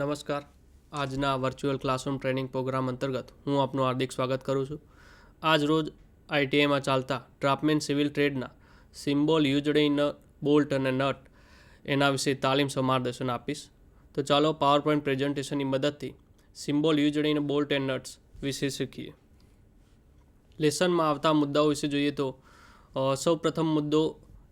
નમસ્કાર. આજના virtual classroom training programme અંતર્ગત હું આપનું હાર્દિક સ્વાગત કરું છું. આજ રોજ ITIમાં ચાલતા ડ્રાફ્ટમેન સિવિલ ટ્રેડના સિમ્બોલ યુઝડ ઇન બોલ્ટ અને નટ એના વિશે તાલીમ માર્ગદર્શન આપીશ. તો ચાલો પાવર પોઈન્ટ પ્રેઝન્ટેશનની મદદથી symbol used in bolt and nuts વિશે શીખીએ. લેસનમાં આવતા મુદ્દાઓ વિશે જોઈએ તો સૌ પ્રથમ મુદ્દો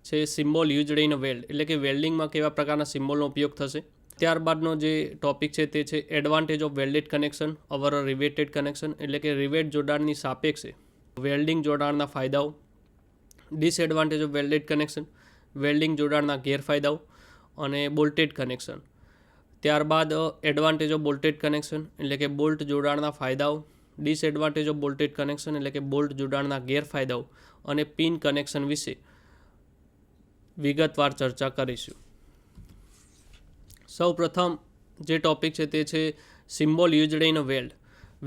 છે સિમ્બોલ યુઝડ ઇન વેલ્ડ, એટલે કે વેલ્ડિંગમાં કેવા પ્રકારના સિમ્બોલનો ઉપયોગ થશે. ત્યારબાદનો જે ટોપિક છે તે છે advantage of welded connection over riveted connection, એટલે કે રિવેટ જોડાણની સાપેક્ષે વેલ્ડિંગ જોડાણના ફાયદાઓ. Disadvantage of welded connection, welding જોડાણના ગેરફાયદાઓ અને બોલ્ટેડ કનેક્શન. ત્યારબાદ એડવાન્ટેજ ઓફ બોલ્ટેડ કનેક્શન, એટલે કે બોલ્ટ જોડાણના ફાયદાઓ. ડિસએડવાન્ટેજ ઓફ બોલ્ટેડ કનેક્શન, એટલે કે બોલ્ટ જોડાણના ગેરફાયદાઓ અને પિન કનેક્શન વિશે વિગતવાર ચર્ચા કરીશું. સૌ પ્રથમ જે ટૉપિક છે તે છે સિમ્બોલ યુઝડ ઇન વેલ્ડ.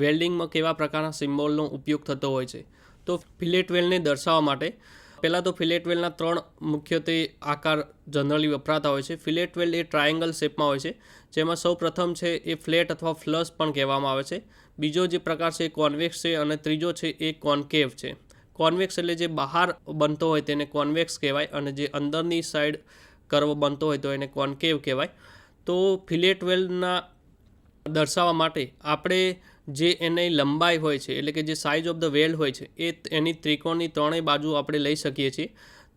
વેલ્ડિંગમાં કેવા પ્રકારના સિમ્બોલનો ઉપયોગ થતો હોય છે. તો ફિલેટ વેલ્ડને દર્શાવવા માટે પહેલાં તો ફિલેટ વેલ્ડના 3 મુખ્યત્વે આકાર જનરલી વપરાતા હોય છે. ફિલેટ વેલ્ડ એ ટ્રાયેંગલ શેપમાં હોય છે, જેમાં સૌ પ્રથમ છે એ ફ્લેટ અથવા ફ્લશ પણ કહેવામાં આવે છે. બીજો જે પ્રકાર છે એ કોન્વેક્સ છે અને ત્રીજો છે એ કોન્કેવ છે. કોન્વેક્સ એટલે જે બહાર બનતો હોય તેને કોન્વેક્સ કહેવાય અને જે અંદરની સાઈડ કર્વ બનતો હોય તો એને કોન્કેવ કહેવાય. તો ફિલેટ વેલ્ડના દર્શાવવા માટે આપણે જે એની લંબાઈ હોય છે, એટલે કે જે સાઇઝ ઓફ ધ વેલ્ડ હોય છે એ એની ત્રિકોણની ત્રણેય બાજુ આપણે લઈ શકીએ છીએ.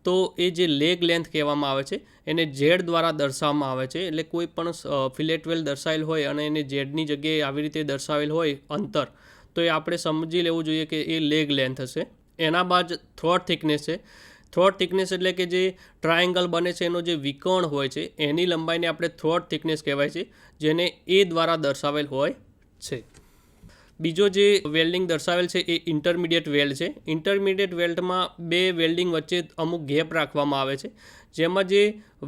તો એ જે લેગ લેન્થ કહેવામાં આવે છે એને ઝેડ દ્વારા દર્શાવવામાં આવે છે. એટલે કોઈ પણ ફિલેટ વેલ્ડ દર્શાવેલ હોય અને એને ઝેડની જગ્યાએ આવી રીતે દર્શાવેલ હોય અંતર, તો એ આપણે સમજી લેવું જોઈએ કે એ લેગ લેન્થ હશે. એના બાદ થ્રોટ થિકનેસ છે. થ્રોટ થિકનેસ એટલે કે જે ટ્રાયેંગલ બને છે એનો જે વિકર્ણ હોય છે એની લંબાઈને આપણે થ્રોટ થિકનેસ કહેવાય છે, જેને એ દ્વારા દર્શાવેલ હોય છે. બીજો જે વેલ્ડિંગ દર્શાવેલ છે એ ઇન્ટરમીડિયેટ વેલ્ડ છે. ઇન્ટરમીડિયેટ વેલ્ડમાં બે વેલ્ડિંગ વચ્ચે અમુક ગેપ રાખવામાં આવે છે, જેમાં જે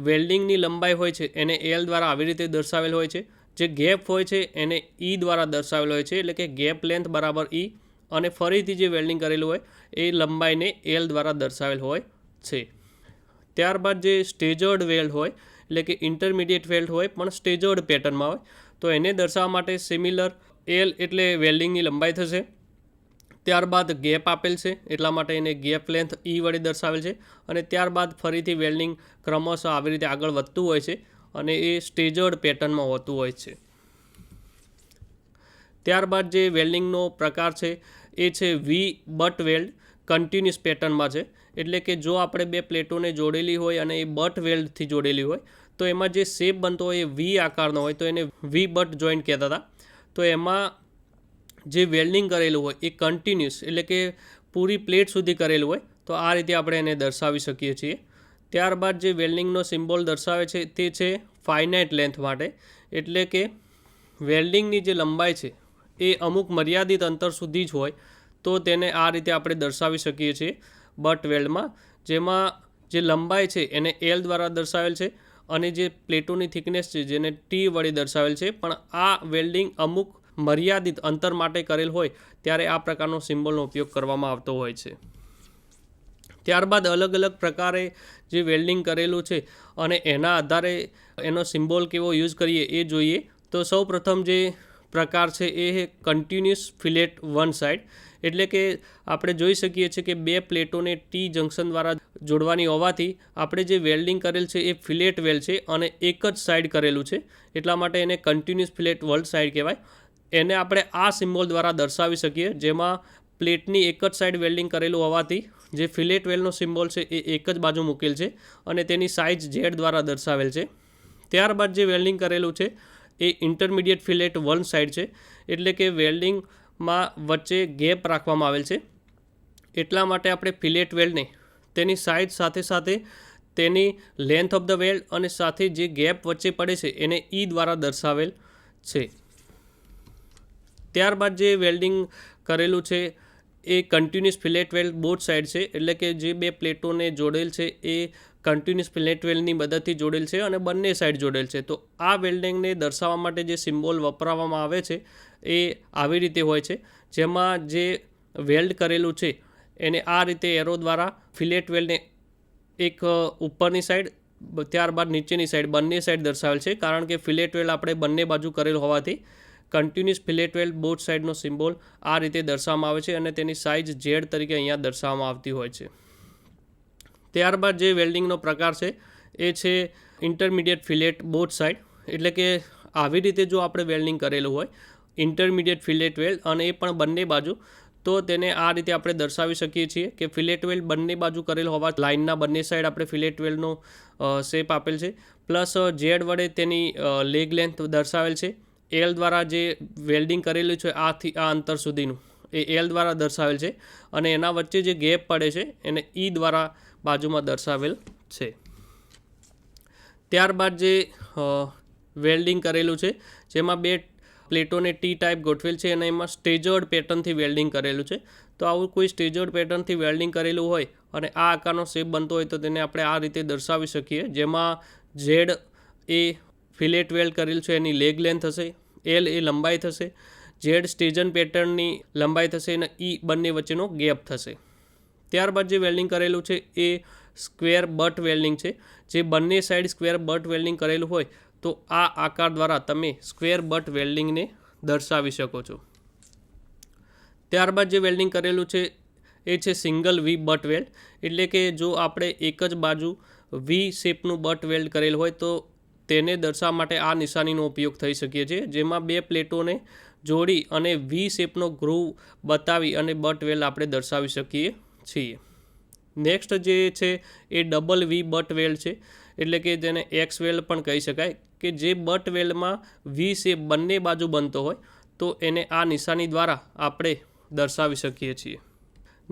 વેલ્ડિંગની લંબાઈ હોય છે એને એલ દ્વારા આવી રીતે દર્શાવેલ હોય છે. જે ગેપ હોય છે એને ઈ દ્વારા દર્શાવેલ હોય છે, એટલે કે ગેપ લેન્થ બરાબર ઈ, અને ફરીથી જે વેલ્ડિંગ કરેલું હોય એ લંબાઈને એલ દ્વારા દર્શાવેલ હોય છે. ત્યારબાદ જે સ્ટેજર્ડ વેલ્ડ હોય, એટલે કે ઇન્ટરમીડિયેટ વેલ્ડ હોય પણ સ્ટેજર્ડ પેટર્નમાં હોય, તો એને દર્શાવવા માટે સિમિલર એલ એટલે વેલ્ડિંગની લંબાઈ થશે. ત્યારબાદ ગેપ આપેલ છે એટલા માટે એને ગેપ લેન્થ ઈ વડે દર્શાવેલ છે. અને ત્યારબાદ ફરીથી વેલ્ડિંગ ક્રમશઃ આવી રીતે આગળ વધતું હોય છે અને એ સ્ટેજર્ડ પેટર્નમાં હોતું હોય છે. ત્યારબાદ જે વેલ્ડિંગનો પ્રકાર છે એ છે વી બટ વેલ્ડ. કન્ટિન્યુઅસ પેટર્નમાં છે, એટલે કે જો આપણે બે પ્લેટોને જોડેલી હોય અને એ બટ વેલ્ડથી જોડેલી હોય તો એમાં જે શેપ બનતો હોય એ વી આકારનો હોય, તો એને વી બટ જોઈન્ટ કહેતા હતા. તો એમાં જે વેલ્ડિંગ કરેલું હોય એ કન્ટિન્યુઅસ, એટલે કે પૂરી પ્લેટ સુધી કરેલું હોય, તો આ રીતે આપણે એને દર્શાવી શકીએ છીએ. ત્યારબાદ જે વેલ્ડિંગનો સિમ્બોલ દર્શાવે છે તે છે ફાઇનાઇટ લેન્થ માટે, એટલે કે વેલ્ડિંગની જે લંબાઈ છે એ અમુક મર્યાદિત અંતર સુધી જ હોય, તો તેને આ રીતે આપણે દર્શાવી શકીએ છીએ બટ વેલ્ડમાં, જેમાં જે લંબાઈ છે એને એલ દ્વારા દર્શાવેલ છે અને જે પ્લેટોની થિકનેસ છે જેને ટી વડે દર્શાવેલ છે. પણ આ વેલ્ડિંગ અમુક મર્યાદિત અંતર માટે કરેલ હોય ત્યારે આ પ્રકારનો સિમ્બોલનો ઉપયોગ કરવામાં આવતો હોય છે. ત્યારબાદ અલગ અલગ પ્રકારે જે વેલ્ડિંગ કરેલું છે અને એના આધારે એનો સિમ્બોલ કેવો યુઝ કરીએ એ જોઈએ. તો સૌ પ્રથમ જે પ્રકાર છે એ કન્ટિન્યુઅસ ફિલેટ વન સાઇડ, એટલે કે આપણે જોઈ શકીએ છીએ કે બે પ્લેટોને ટી જંકશન દ્વારા જોડવાની હોવાથી આપણે જે વેલ્ડિંગ કરેલ છે એ ફિલેટ વેલ્ડ છે અને એક જ સાઈડ કરેલું છે, એટલા માટે એને કન્ટિન્યુઅસ ફિલેટ વર્લ્ડ સાઇડ કહેવાય. એને આપણે આ સિમ્બોલ દ્વારા દર્શાવી શકીએ, જેમાં પ્લેટની એક જ સાઈડ વેલ્ડિંગ કરેલું હોવાથી જે ફિલેટ વેલ્ડનો સિમ્બોલ છે એ એક જ બાજુ મૂકેલ છે અને તેની સાઇઝ ઝેડ દ્વારા દર્શાવેલ છે. ત્યારબાદ જે વેલ્ડિંગ કરેલું છે એ ઇન્ટરમીડિયેટ ફિલેટ વન સાઇડ છે, એટલે કે વેલ્ડિંગમાં વચ્ચે ગેપ રાખવામાં આવેલ છે. એટલા માટે આપણે ફિલેટ વેલ્ડને તેની સાઇઝ સાથે સાથે તેની લેન્થ ઓફ ધ વેલ્ડ અને સાથે જે ગેપ વચ્ચે પડે છે એને ઈ દ્વારા દર્શાવેલ છે. ત્યારબાદ જે વેલ્ડિંગ કરેલું છે એ continuous fillet weld both side છે, એટલે કે જે બે પ્લેટોને જોડેલ છે એ કન્ટિન્યુઅસ ફિલેટ વેલ્ડની મદદથી જોડેલ છે અને બંને સાઈડ જોડેલ છે. તો આ વેલ્ડિંગને દર્શાવવા માટે જે સિમ્બોલ વપરાવવામાં આવે છે એ આવી રીતે હોય છે, જેમાં જે વેલ્ડ કરેલું છે એને આ રીતે એરો દ્વારા ફિલેટ વેલ્ડને એક ઉપરની સાઈડ ત્યારબાદ નીચેની સાઈડ બંને સાઈડ દર્શાવેલ છે, કારણ કે ફિલેટ વેલ્ડ આપણે બંને બાજુ કરેલ હોવાથી કન્ટિન્યુઅસ ફિલેટ વેલ્ડ બોથ સાઈડનો સિમ્બોલ આ રીતે દર્શાવવામાં આવે છે અને તેની સાઇઝ Z તરીકે અહીંયા દર્શાવવામાં આવતી હોય છે. ત્યારબાદ જે વેલ્ડિંગનો પ્રકાર છે એ છે ઇન્ટરમીડિયેટ ફિલેટ બોથ સાઈડ, એટલે કે આવી રીતે જો આપણે વેલ્ડિંગ કરેલું હોય ઇન્ટરમીડિયેટ ફિલેટ વેલ્ડ અને એ પણ બંને બાજુ, તો તેને આ રીતે આપણે દર્શાવી શકીએ છીએ કે ફિલેટ વેલ્ડ બંને બાજુ કરેલ હોવા લાઇનના બંને સાઈડ આપણે ફિલેટ વેલ્ડનો શેપ આપેલ છે, પ્લસ Z વડે તેની લેગ લેન્થ દર્શાવેલ છે, L દ્વારા જે વેલ્ડિંગ કરેલું છે આથી આ અંતર સુધીનું એ L દ્વારા દર્શાવેલ છે અને એના વચ્ચે જે ગેપ પડે છે એને E દ્વારા બાજુમાં દર્શાવેલ છે. ત્યારબાદ જે વેલ્ડિંગ કરેલું છે જેમાં બે પ્લેટોને ટી ટાઈપ ગોઠવેલ છે અને એમાં સ્ટેજર્ડ પેટર્નથી વેલ્ડિંગ કરેલું છે. તો આવું કોઈ સ્ટેજર્ડ પેટર્નથી વેલ્ડિંગ કરેલું હોય અને આ આકારનો શેપ બનતો હોય તો તેને આપણે આ રીતે દર્શાવી શકીએ, જેમાં Z એ ફિલેટ વેલ્ડ કરેલ છે એની લેગ લેન્થ હશે, L એ લંબાઈ થશે, Z સ્ટેજન પેટર્નની લંબાઈ થશે અને E બંને વચ્ચેનો ગેપ થશે. ત્યારબાદ જે વેલ્ડિંગ કરેલું છે એ સ્ક્વેર બટ વેલ્ડિંગ છે, જે બંને સાઈડ સ્ક્વેર બટ વેલ્ડિંગ કરેલું હોય તો આ આકાર દ્વારા તમે સ્ક્વેર બટ વેલ્ડિંગને દર્શાવી શકો છો. ત્યારબાદ જે વેલ્ડિંગ કરેલું છે એ છે સિંગલ V બટ વેલ્ડ, એટલે કે જો આપણે એક જ બાજુ V શેપનું બટ વેલ્ડ કરેલ હોય તો તેને દર્શાવવા માટે આ નિશાનીનો ઉપયોગ થઈ શકીએ છીએ, જેમાં બે પ્લેટોને જોડી અને V શેપનો ગ્રુવ બતાવી અને બટ વેલ્ડ આપણે દર્શાવી શકીએ છીએ. નેક્સ્ટ જે છે એ ડબલ V બટ વેલ્ડ છે, એટલે કે જેને એક્સ વેલ્ડ પણ કહી શકાય, કે જે બટ વેલ્ડમાં V શેપ બંને બાજુ બનતો હોય તો એને આ નિશાની દ્વારા આપણે દર્શાવી શકીએ છીએ.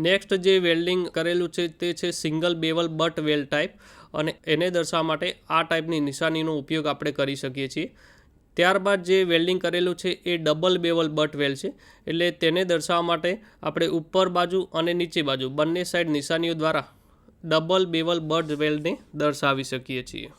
નેક્સ્ટ જે વેલ્ડિંગ કરેલું છે તે છે single bevel butt weld type, અને એને દર્શાવવા માટે આ ટાઈપની નિશાનીનો ઉપયોગ આપણે કરી શકીએ છીએ. ત્યારબાદ જે વેલ્ડિંગ કરેલું છે એ ડબલ બેવલ બટ વેલ્ડ છે, એટલે તેને દર્શાવવા માટે આપણે ઉપર બાજુ અને નીચે બાજુ બંને સાઈડ નિશાનીઓ દ્વારા ડબલ બેવલ બટ વેલ્ડને દર્શાવી શકીએ છીએ.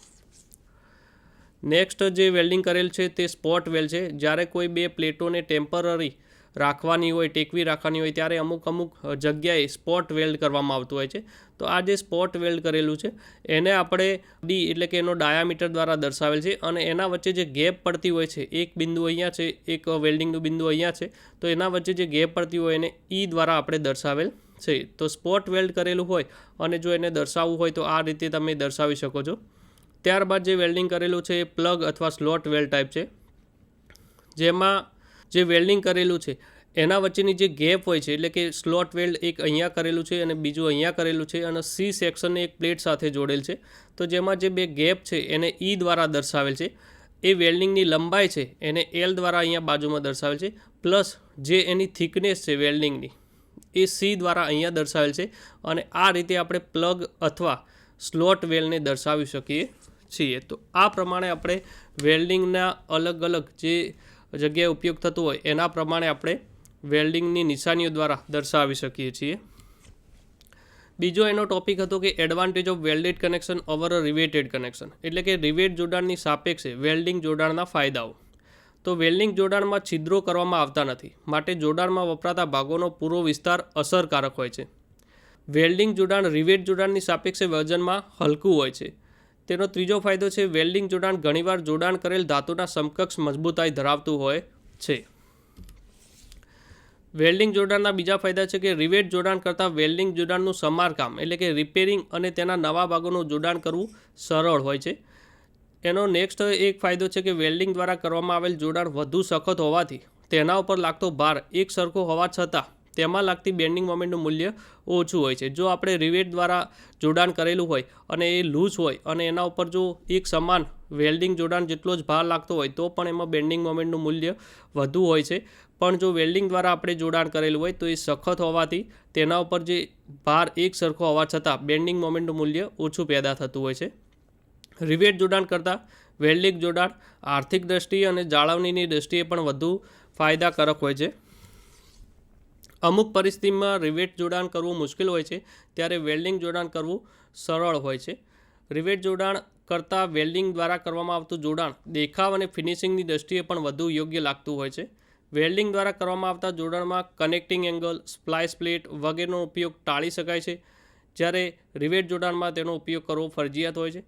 નેક્સ્ટ જે વેલ્ડિંગ કરેલ છે તે સ્પોટ વેલ્ડ છે. જ્યારે કોઈ બે પ્લેટોને ટેમ્પરરી રાખવાની હોય, ટેકવી રાખવાની હોય ત્યારે અમુક જગ્યાએ સ્પોટ વેલ્ડ કરવામાં આવતું હોય છે. તો આ જે સ્પોટ વેલ્ડ કરેલું છે એને આપણે D એટલે કે એનો ડાયામીટર દ્વારા દર્શાવેલ છે, અને એના વચ્ચે જે ગેપ પડતી હોય છે, એક બિંદુ અહીંયા છે, એક વેલ્ડિંગનું બિંદુ અહીંયા છે, તો એના વચ્ચે જે ગેપ પડતી હોય એને E દ્વારા આપણે દર્શાવેલ છે. તો સ્પોટ વેલ્ડ કરેલું હોય અને જો એને દર્શાવવું હોય તો આ રીતે તમે દર્શાવી શકો છો. ત્યારબાદ જે વેલ્ડિંગ કરેલું છે એ પ્લગ અથવા સ્લોટ વેલ્ડ ટાઈપ છે, જેમાં જે વેલ્ડિંગ કરેલું છે એના વચ્ચેની જે ગેપ હોય છે, એટલે કે સ્લોટ વેલ્ડ એક અહીંયા કરેલું છે અને બીજું અહીંયા કરેલું છે અને C સેક્શનને એક પ્લેટ સાથે જોડેલ છે, તો જેમાં જે બે ગેપ છે એને E દ્વારા દર્શાવેલ છે. એ વેલ્ડિંગની લંબાઈ છે એને L દ્વારા અહીંયા બાજુમાં દર્શાવેલ છે, પ્લસ જે એની થિકનેસ છે વેલ્ડિંગની એ C દ્વારા અહીંયા દર્શાવેલ છે, અને આ રીતે આપણે પ્લગ અથવા સ્લોટ વેલ્ડને દર્શાવી શકીએ છીએ. તો આ પ્રમાણે આપણે વેલ્ડિંગના અલગ અલગ જે જગ્યાએ ઉપયોગ થતો હોય એના પ્રમાણે આપણે વેલ્ડિંગની નિશાનીઓ દ્વારા દર્શાવી શકીએ છીએ. બીજો એનો ટોપિક હતો કે advantage of welded connection over a riveted connection, એટલે કે રિવેટ જોડાણની સાપેક્ષે વેલ્ડિંગ જોડાણના ફાયદાઓ. તો વેલ્ડિંગ જોડાણમાં છિદ્રો કરવામાં આવતા નથી, માટે જોડાણમાં વપરાતા ભાગોનો પૂરો વિસ્તાર અસરકારક હોય છે. વેલ્ડિંગ જોડાણ રિવેટ જોડાણની સાપેક્ષે વજનમાં હલકું હોય છે. તેનો ત્રીજો ફાયદો છે વેલ્ડિંગ જોડાણ ઘણીવાર જોડાણ કરેલ ધાતુના સમકક્ષ મજબૂતાઈ ધરાવતું હોય છે. વેલ્ડિંગ જોડાણના બીજા ફાયદા છે કે રિવેટ જોડાણ કરતાં વેલ્ડિંગ જોડાણનું સમારકામ એટલે કે રિપેરિંગ અને તેના નવા ભાગોનું જોડાણ કરવું સરળ હોય છે. એનો નેક્સ્ટ એક ફાયદો છે કે વેલ્ડિંગ દ્વારા કરવામાં આવેલ જોડાણ વધુ સખત હોવાથી તેના ઉપર લાગતો ભાર એક સરખો હોવા છતાં તેમાં લાગતી બેન્ડિંગ મોમેન્ટનું મૂલ્ય ઓછું હોય છે. જો આપણે રિવેટ દ્વારા જોડાણ કરેલું હોય અને એ લૂઝ હોય અને એના ઉપર જો એક સમાન વેલ્ડિંગ જોડાણ જેટલો જ ભાર લાગતો હોય તો પણ એમાં બેન્ડિંગ મોમેન્ટનું મૂલ્ય વધુ હોય છે. પણ જો વેલ્ડિંગ દ્વારા આપણે જોડાણ કરેલું હોય તો એ સખત હોવાથી તેના ઉપર જે ભાર એક સરખો હોવા છતાં બેન્ડિંગ મોમેન્ટનું મૂલ્ય ઓછું પેદા થતું હોય છે. રિવેટ જોડાણ કરતાં વેલ્ડિંગ જોડાણ આર્થિક દ્રષ્ટિએ અને જાળવણીની દ્રષ્ટિએ પણ વધુ ફાયદાકારક હોય છે. અમુક પરિસ્થિતિમાં રિવેટ જોડાણ કરવું મુશ્કેલ હોય છે ત્યારે વેલ્ડિંગ જોડાણ કરવું સરળ હોય છે. રિવેટ જોડાણ કરતાં વેલ્ડિંગ દ્વારા કરવામાં આવતું જોડાણ દેખાવ અને ફિનિશિંગની દ્રષ્ટિએ પણ વધુ યોગ્ય લાગતું હોય છે. વેલ્ડિંગ દ્વારા કરવામાં આવતા જોડાણમાં કનેક્ટિંગ એંગલ, સ્પ્લાઇસ પ્લેટ વગેરેનો ઉપયોગ ટાળી શકાય છે, જ્યારે રિવેટ જોડાણમાં તેનો ઉપયોગ કરવો ફરજિયાત હોય છે.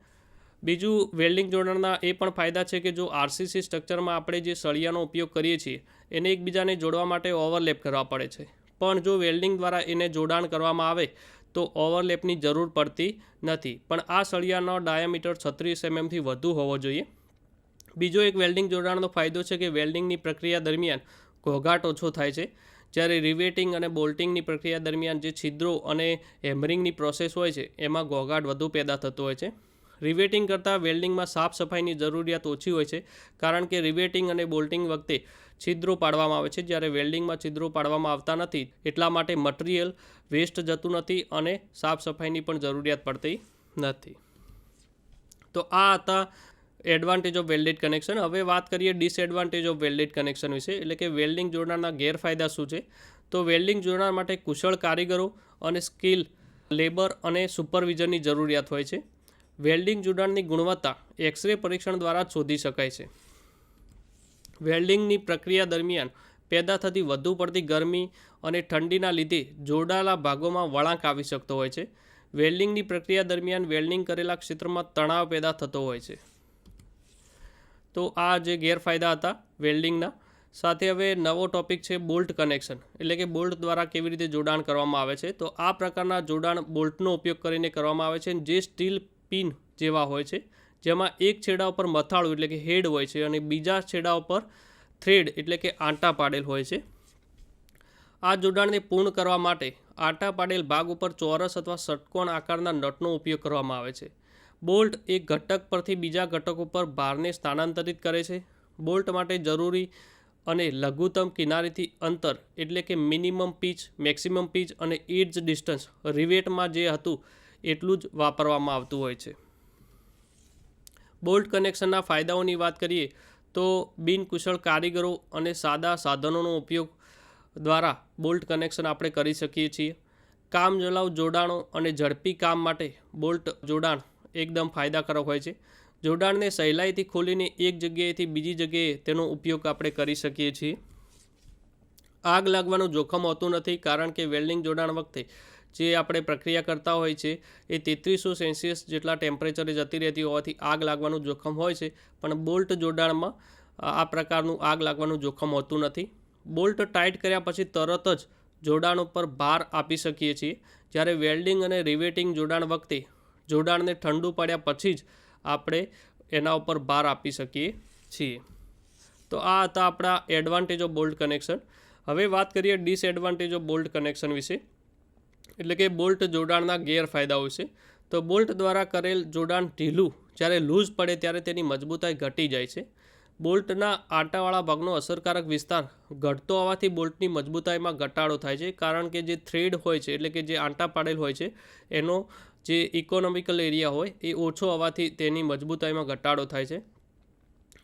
બીજું વેલ્ડિંગ જોડાણના એ પણ ફાયદા છે કે જો આરસીસી સ્ટ્રક્ચરમાં આપણે જે સળિયાનો ઉપયોગ કરીએ છીએ એને એકબીજાને જોડવા માટે ઓવરલેપ કરવા પડે છે, પણ જો વેલ્ડિંગ દ્વારા એને જોડાણ કરવામાં આવે તો ઓવરલેપની જરૂર પડતી નથી. પણ આ સળિયાનો ડાયામીટર 36 mmથી વધુ હોવો જોઈએ. બીજો એક વેલ્ડિંગ જોડાણનો ફાયદો છે કે વેલ્ડિંગની પ્રક્રિયા દરમિયાન ઘોઘાટ ઓછો થાય છે, જ્યારે રિવેટિંગ અને બોલ્ટિંગની પ્રક્રિયા દરમિયાન જે છિદ્રો અને હેમરિંગની પ્રોસેસ હોય છે એમાં ઘોઘાટ વધુ પેદા થતો હોય છે. રિવેટિંગ કરતાં વેલ્ડિંગમાં સાફ સફાઈની જરૂરિયાત ઓછી હોય છે, કારણ કે રિવેટિંગ અને બોલ્ટિંગ વખતે છિદ્રો પાડવામાં આવે છે, જ્યારે વેલ્ડિંગમાં છિદ્રો પાડવામાં આવતા નથી. એટલા માટે મટીરિયલ વેસ્ટ જતું નથી અને સાફ સફાઈની પણ જરૂરિયાત પડતી નથી. તો આ હતા એડવાન્ટેજ ઓફ વેલ્ડેડ કનેક્શન. હવે વાત કરીએ ડિસએડવાન્ટેજ ઓફ વેલ્ડેડ કનેક્શન વિશે, એટલે કે વેલ્ડિંગ જોડાણના ગેરફાયદા શું છે. તો વેલ્ડિંગ જોડાણ માટે કુશળ કારીગરો અને સ્કિલ લેબર અને સુપરવિઝનની જરૂરિયાત હોય છે. વેલ્ડિંગ જોડાણની ગુણવત્તા એક્સરે પરીક્ષણ દ્વારા જ શોધી શકાય છે. વેલ્ડિંગની પ્રક્રિયા દરમિયાન પેદા થતી વધુ પડતી ગરમી અને ઠંડીના લીધે જોડાયેલા ભાગોમાં વળાંક આવી શકતો હોય છે. વેલ્ડિંગની પ્રક્રિયા દરમિયાન વેલ્ડિંગ કરેલા ક્ષેત્રમાં તણાવ પેદા થતો હોય છે. તો આ જે ગેરફાયદા હતા વેલ્ડિંગના. સાથે હવે નવો ટોપિક છે બોલ્ટ કનેક્શન, એટલે કે બોલ્ટ દ્વારા કેવી રીતે જોડાણ કરવામાં આવે છે. તો આ પ્રકારના જોડાણ બોલ્ટનો ઉપયોગ કરીને કરવામાં આવે છે, જે સ્ટીલ પિન જેવા હોય છે, જેમાં એક છેડા ઉપર મથાળું એટલે કે હેડ હોય છે અને બીજા છેડા ઉપર થ્રેડ એટલે કે આંટા પાડેલ હોય છે. આ જોડાણને પૂર્ણ કરવા માટે આંટા પાડેલ ભાગ ઉપર ચોરસ અથવા ષટકોણ આકારના નટનો ઉપયોગ કરવામાં આવે છે. બોલ્ટ એક ઘટક પરથી બીજા ઘટક ઉપર ભારને સ્થાનાંતરિત કરે છે. બોલ્ટ માટે જરૂરી અને લઘુત્તમ કિનારીથી અંતર એટલે કે મિનિમમ પીચ, મેક્સિમમ પીચ અને એડ્જ ડિસ્ટન્સ રિવેટમાં જે હતું એટલું જ વાપરવામાં આવતું હોય છે. બોલ્ટ કનેક્શનના ફાયદાઓની વાત કરીએ તો બિનકુશળ કારીગરો અને સાદા સાધનોનો ઉપયોગ દ્વારા બોલ્ટ કનેક્શન આપણે કરી શકીએ છીએ. કામચલાઉ જોડાણો અને ઝડપી કામ માટે બોલ્ટ જોડાણ એકદમ ફાયદાકારક હોય છે. જોડાણને સહેલાઈથી ખોલીને એક જગ્યાએથી બીજી જગ્યાએ તેનો ઉપયોગ આપણે કરી શકીએ છીએ. આગ લાગવાનું જોખમ હોતું નથી, કારણ કે વેલ્ડિંગ જોડાણ વખતે જે આપણે પ્રક્રિયા કરતા હોય છે એ 3300 સેલ્સિયસ જેટલા ટેમ્પરેચરે જતી રહેતી હોવાથી આગ લાગવાનું જોખમ હોય છે, પણ બોલ્ટ જોડાણમાં આ પ્રકારનું આગ લાગવાનું જોખમ હોતું નથી. બોલ્ટ ટાઈટ કર્યા પછી તરત જ જોડાણ ઉપર ભાર આપી શકીએ છીએ, જ્યારે વેલ્ડિંગ અને રિવેટિંગ જોડાણ વખતે જોડાણને ઠંડુ પડ્યા પછી જ આપણે એના ઉપર ભાર આપી શકીએ છીએ. તો આ હતા આપણા એડવાન્ટેજ ઓફ બોલ્ટ કનેક્શન. હવે વાત કરીએ ડિસએડવાન્ટેજ ઓફ બોલ્ટ કનેક્શન વિશે, એટલે કે બોલ્ટ જોડાણના ગેરફાયદાઓ વિશે. તો બોલ્ટ દ્વારા કરેલ જોડાણ ઢીલું જ્યારે લૂઝ પડે ત્યારે તેની મજબૂતાઈ ઘટી જાય છે. બોલ્ટના આંટાવાળા ભાગનો અસરકારક વિસ્તાર ઘટતો હોવાથી બોલ્ટની મજબૂતાઈમાં ઘટાડો થાય છે, કારણ કે જે થ્રેડ હોય છે એટલે કે જે આંટા પાડેલ હોય છે એનો જે ઇકોનોમિકલ એરિયા હોય એ ઓછો હોવાથી તેની મજબૂતાઈમાં ઘટાડો થાય છે.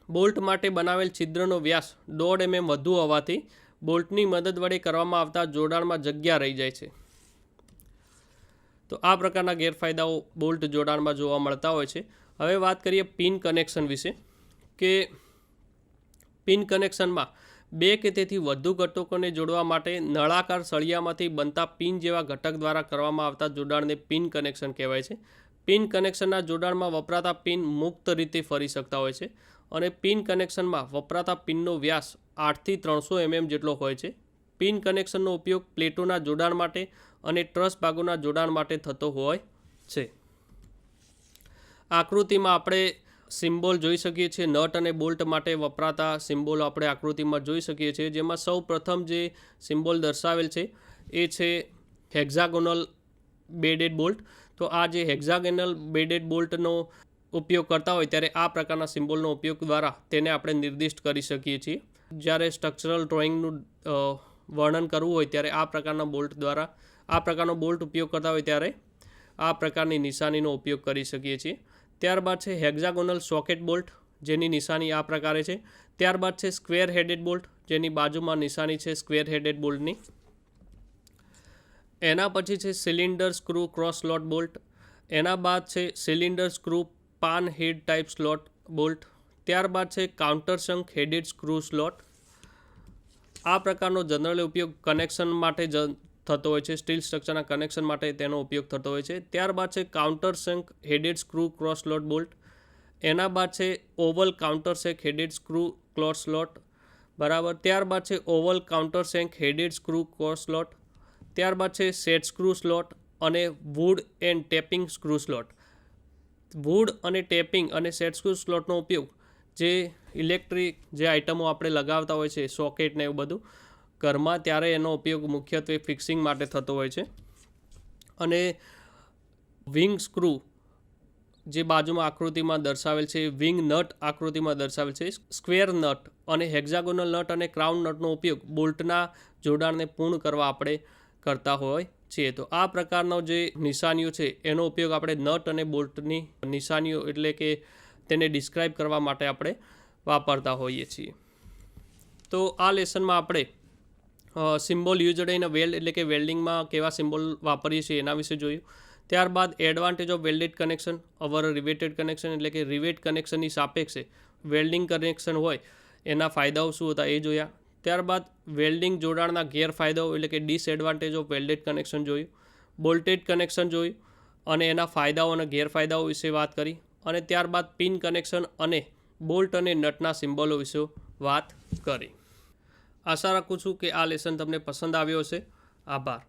બોલ્ટ માટે બનાવેલ છિદ્રનો વ્યાસ 1.5 mm વધુ હોવાથી બોલ્ટની મદદ વડે કરવામાં આવતા જોડાણમાં જગ્યા રહી જાય છે. તો આ પ્રકારના ગેરફાયદાઓ બોલ્ટ જોડાણમાં જોવા મળતા હોય છે. હવે વાત કરીએ પિન કનેક્શન વિશે, કે પિન કનેક્શનમાં 2 કે તેથી વધુ ઘટકોને જોડવા માટે નળાકાર સળિયામાંથી બનતા પિન જેવા ઘટક દ્વારા કરવામાં આવતા જોડાણને પિન કનેક્શન કહેવાય છે. પિન કનેક્શનના જોડાણમાં વપરાતા પિન મુક્ત રીતે ફરી શકતા હોય છે, અને પિન કનેક્શનમાં વપરાતા પિનનો વ્યાસ 8 થી 300 mm જેટલો હોય છે. પિન કનેક્શનનો ઉપયોગ પ્લેટોના જોડાણ માટે અને ટ્રસ ભાગોના જોડાણ માટે થતો હોય છે. આકૃતિમાં આપણે સિમ્બોલ જોઈ શકીએ છીએ. નટ અને બોલ્ટ માટે વપરાતા સિમ્બોલ આપણે આકૃતિમાં જોઈ શકીએ છીએ, જેમાં સૌ પ્રથમ જે સિમ્બોલ દર્શાવેલ છે એ છે હેક્ઝાગોનલ બેડેડ બોલ્ટ. તો આ જે હેક્ઝાગોનલ બેડેડ બોલ્ટનો ઉપયોગ કરતા હોય ત્યારે આ પ્રકારના સિમ્બોલનો ઉપયોગ દ્વારા તેને આપણે નિર્દિષ્ટ કરી શકીએ છીએ. જ્યારે સ્ટ્રક્ચરલ ડ્રોઈંગનું વર્ણન કરવું હોય ત્યારે આ પ્રકારના બોલ્ટ દ્વારા આ પ્રકારનો બોલ્ટ ઉપયોગ કરતા હોય ત્યારે આ પ્રકારની નિશાનીનો ઉપયોગ કરી શકીએ છીએ. ત્યારબાદ છે હેક્ઝાગોનલ સોકેટ બોલ્ટ, જેની નિશાની આ પ્રકારે છે. ત્યારબાદ છે સ્ક્વેર હેડેડ બોલ્ટ, જેની બાજુમાં નિશાની છે સ્ક્વેર હેડેડ બોલ્ટની. એના પછી છે cylinder screw cross slot bolt. એના બાદ છે સિલિન્ડર સ્ક્રૂ પાન હેડ ટાઈપ સ્લોટ બોલ્ટ. ત્યારબાદ છે counter shank headed screw slot. આ પ્રકારનો જનરલ ઉપયોગ કનેક્શન માટે થતો હોય છે, સ્ટીલ સ્ટ્રક્ચરના કનેક્શન માટે તેનો ઉપયોગ થતો હોય છે. ત્યારબાદ છે counter shank headed screw cross slot bolt. એના બાદ છે oval counter shank headed screw ક્લોર સ્લોટ, બરાબર. ત્યારબાદ છે oval counter shank headed screw ક્લોર સ્લોટ. ત્યારબાદ છે સેટ સ્ક્રૂ સ્લોટ અને wood and tapping screw slot. Wood અને ટેપિંગ અને સેટ સ્ક્રૂ સ્લોટનો ઉપયોગ જે ઇલેક્ટ્રિક જે આઇટમો આપણે લગાવતા હોય છે, સોકેટ ને એવું બધું ઘરમાં, ત્યારે એનો ઉપયોગ મુખ્યત્વે ફિક્સિંગ માટે થતો હોય છે. અને વિંગ સ્ક્રૂ જે બાજુમાં આકૃતિમાં દર્શાવેલ છે, વિંગ નટ આકૃતિમાં દર્શાવેલ છે, સ્ક્વેર નટ અને હેક્ઝાગોનલ નટ અને ક્રાઉન નટનો ઉપયોગ બોલ્ટના જોડાણને પૂર્ણ કરવા આપણે કરતા હોય છીએ. તો આ પ્રકારનો જે નિશાનીઓ છે એનો ઉપયોગ આપણે નટ અને બોલ્ટની નિશાનીઓ એટલે કે તેને ડિસ્ક્રાઇબ કરવા માટે આપણે વાપરતા હોઈએ છીએ. તો આ લેસનમાં આપણે symbol used in a weld એટલે કે વેલ્ડિંગમાં કેવા સિમ્બોલ વાપરીએ છીએ એના વિશે જોયું. ત્યારબાદ advantage of welded connection over riveted connection એટલે કે રિવેટ કનેક્શનની સાપેક્ષે વેલ્ડિંગ કનેક્શન હોય એના ફાયદાઓ શું હતા એ જોયા. ત્યારબાદ વેલ્ડિંગ જોડાણના ગેરફાયદાઓ એટલે કે ડિસએડવાન્ટેજ ઓફ વેલ્ડેડ કનેક્શન જોયું. બોલ્ટેડ કનેક્શન જોયું અને એના ફાયદાઓ અને ગેરફાયદાઓ વિશે વાત કરી. અને ત્યારબાદ પિન કનેક્શન અને બોલ્ટ અને નટના સિમ્બોલો વિશે વાત કરી. આશા રાખું છું કે આ લેસન તમને પસંદ આવ્યો હશે. આભાર.